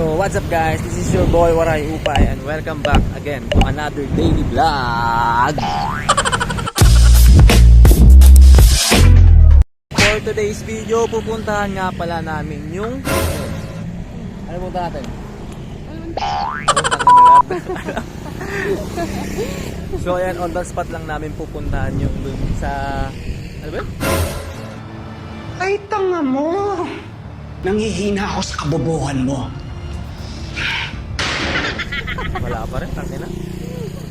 So what's up guys, this is your boy Waray Upay and welcome back again to another daily vlog. For today's video, pupuntahan nga pala namin yung ano punta natin? So ayan, on the spot lang namin pupuntahan yung dun sa ano ba? Ay, tanga mo! Nangihina ako sa kabobohan mo. Wala pa rin, tangina.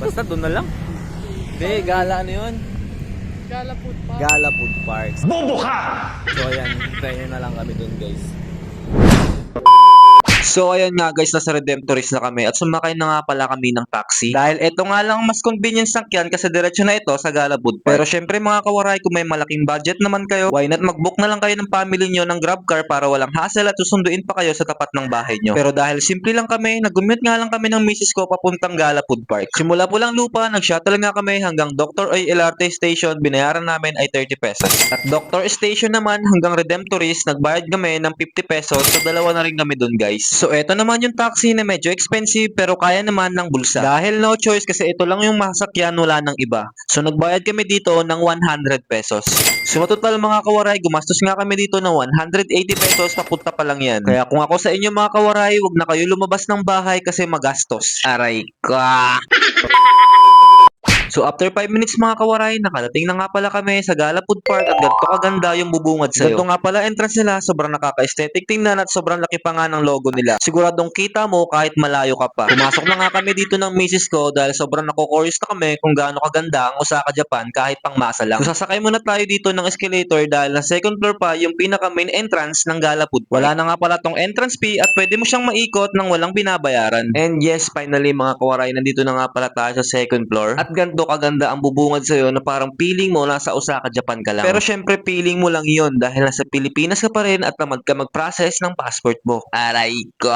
Basta doon na lang. Hindi, gala ano yun? Gala Food Park. Gala Food Parks. Bobo ka! So ayan, hintayin na lang kami doon guys. So ayun nga guys, nasa Redemptorist na kami at sumakay na nga pala kami ng taxi. Dahil ito nga lang mas convenience sakyan kasi diretso na ito sa Gala Food Park. Pero syempre mga kawaray, kung may malaking budget naman kayo, why not mag-book na lang kayo ng family nyo ng grab car para walang hassle at susunduin pa kayo sa tapat ng bahay nyo. Pero dahil simple lang kami, nag-commute nga lang kami ng misis ko papuntang Gala Food Park. Simula po lang lupa, nag-shuttle nga kami hanggang Dr. Oy LRT Station, binayaran namin ay 30 pesos. At Dr. Station naman hanggang Redemptorist, nagbayad kami ng 50 pesos, so dalawa na rin kami dun guys. So eto naman yung taxi na medyo expensive pero kaya naman ng bulsa. Dahil no choice kasi ito lang yung masakyan, wala ng iba. So nagbayad kami dito ng 100 pesos. So total mga kawaray, gumastos nga kami dito ng 180 pesos, papunta pa lang yan. Kaya kung ako sa inyo mga kawaray, wag na kayo lumabas ng bahay kasi magastos. Aray ka! So after 5 minutes mga kawaray, nakadating na nga pala kami sa Gala Food Park at ganito kaganda yung bubungad sa'yo. Ganito nga pala entrance nila, sobrang nakaka-aesthetic tingnan at sobrang laki pa nga ng logo nila. Siguradong kita mo kahit malayo ka pa. Pumasok na nga kami dito ng misis ko dahil sobrang nako-curious na kami kung gaano kaganda ang Osaka, Japan kahit pang masa lang. So sasakay muna tayo dito ng escalator dahil na second floor pa yung pinaka main entrance ng Gala Food Park. Wala na nga pala tong entrance fee at pwede mo siyang maikot nang walang binabayaran. And yes, finally mga kawaray, nandito na nga pala tayo sa second floor. At ganito kaganda ang bubungad sa'yo na parang feeling mo nasa Osaka, Japan ka lang. Pero syempre feeling mo lang yon dahil nasa Pilipinas ka pa rin at tamad ka mag-process ng passport mo. Aray ko!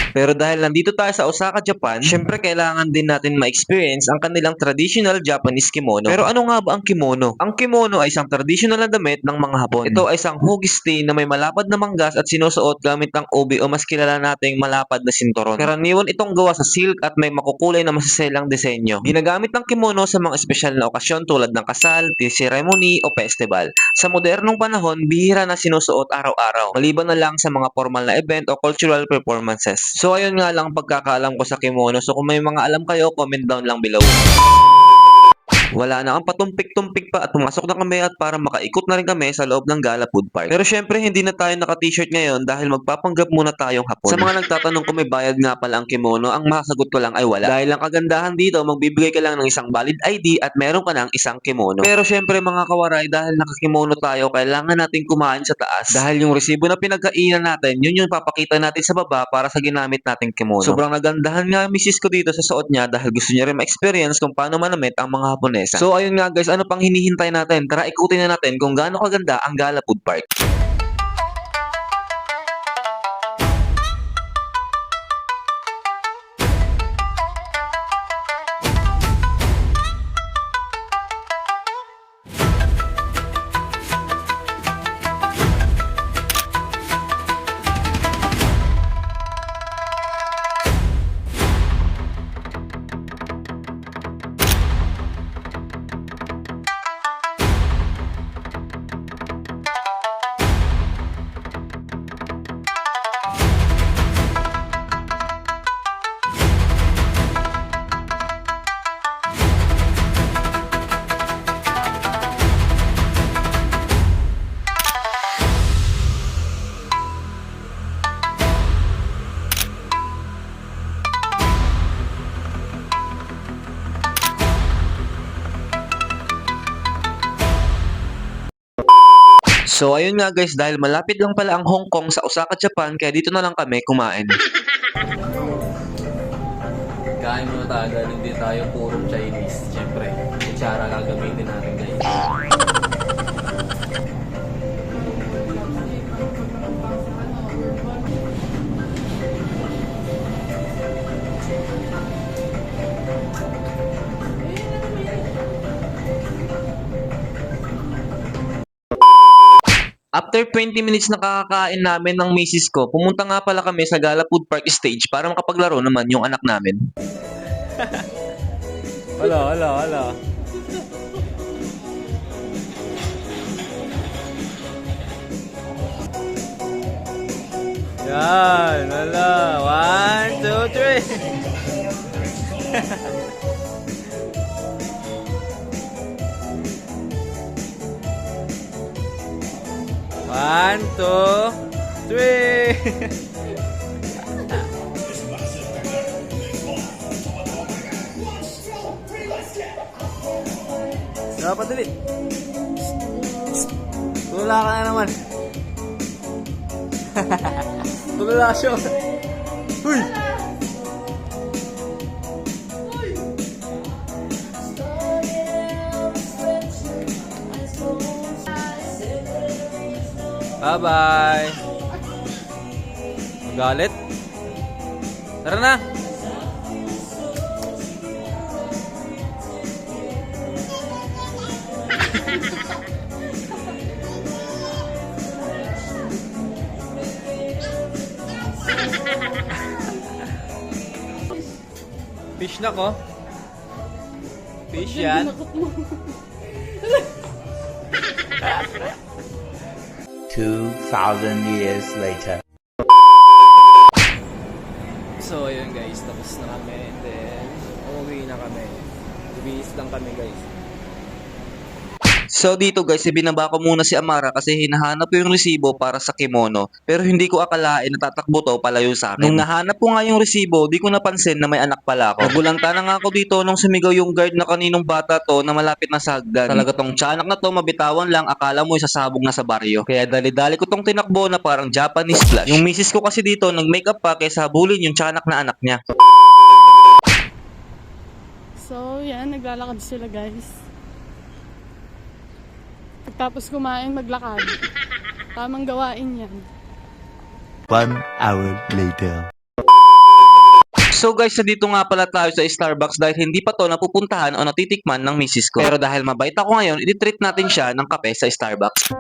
Pero dahil nandito tayo sa Osaka, Japan, syempre kailangan din natin ma-experience ang kanilang traditional Japanese kimono. Pero ano nga ba ang kimono? Ang kimono ay isang traditional na damit ng mga Hapon. Ito ay isang hugisti na may malapad na manggas at sinusuot gamit ang obi o mas kilala nating malapad na sinturon. Karaniwan itong gawa sa silk at may makukulay na masaselang disenyo. Ginagamit ng kimono sa mga espesyal na okasyon tulad ng kasal, tea ceremony o festival. Sa modernong panahon, bihira na sinusuot araw-araw, maliban na lang sa mga formal na event o cultural performances. So ayun nga lang pagkakaalam ko sa kimono. So kung may mga alam kayo, comment down lang below. Wala na ang patumpik-tumpik pa at pumasok na kami at para makaikot na rin kami sa loob ng Gala Food Park. Pero syempre hindi na tayo naka-t-shirt ngayon dahil magpapanggap muna tayong Hapon. Sa mga nagtatanong kung may bayad nga pala ang kimono, ang masasagot ko lang ay wala. Dahil ang kagandahan dito, magbibigay ka lang ng isang valid ID at meron ka ng isang kimono. Pero syempre mga kawaray, dahil nakakimono tayo, kailangan natin kumain sa taas. Dahil yung resibo na pinagkainan natin, yun yung papakita natin sa baba para sa ginamit nating kimono. Sobrang nagandahan nga misis ko dito sa suot niya dahil gusto niya rin ma-experience kung paano manamit ang mga Hapones. So ayun nga guys, ano pang hinihintay natin? Tara ikutin na natin kung gaano kaganda ang Gala Food Park. So ayun nga guys, dahil malapit lang pala ang Hong Kong sa Osaka, Japan, kaya dito na lang kami kumain. Kain muna tayo dahil hindi tayo puro Chinese. Siyempre, kutsara gagamitin natin guys. After 20 minutes na kakakain namin ng misis ko, pumunta nga pala kami sa Gala Food Park stage para makapaglaro naman yung anak namin. Hala. Yan, hala. 1, 2, 3. 1, 2, 3. Dapat dali. Tula ka na naman. Tula siya. Uy! Bye-bye. Magalit. Tara na. Fish na ko. Fish yan. 2,000 years later. So, ayun guys. Tapos na kami. And then, umuwi na kami. Bibihis lang kami guys. So dito guys, ibinaba ko muna si Amara kasi hinahanap ko yung resibo para sa kimono. Pero hindi ko akalain natatakbo to palayo sa akin. Nung nahanap ko nga yung resibo, di ko napansin na may anak pala ako. Nagulanta na nga ako dito nung sumigaw yung guard na kaninong bata to na malapit na sa hagdan. Talaga tong tiyanak na to, mabitawan lang, akala mo isasabog na sa baryo. Kaya dali-dali ko tong tinakbo na parang Japanese flash. Yung misis ko kasi dito, nag-makeup pa kaysa habulin yung tiyanak na anak niya. So, yan. Naglalakad sila, guys. Pagtapos kumain, maglakad. Tamang gawain yan. 1 hour later. So guys, dito nga pala tayo sa Starbucks dahil hindi pa to napupuntahan o natitikman ng misis ko. Pero dahil mabait ako ngayon, i-treat natin siya ng kape sa Starbucks.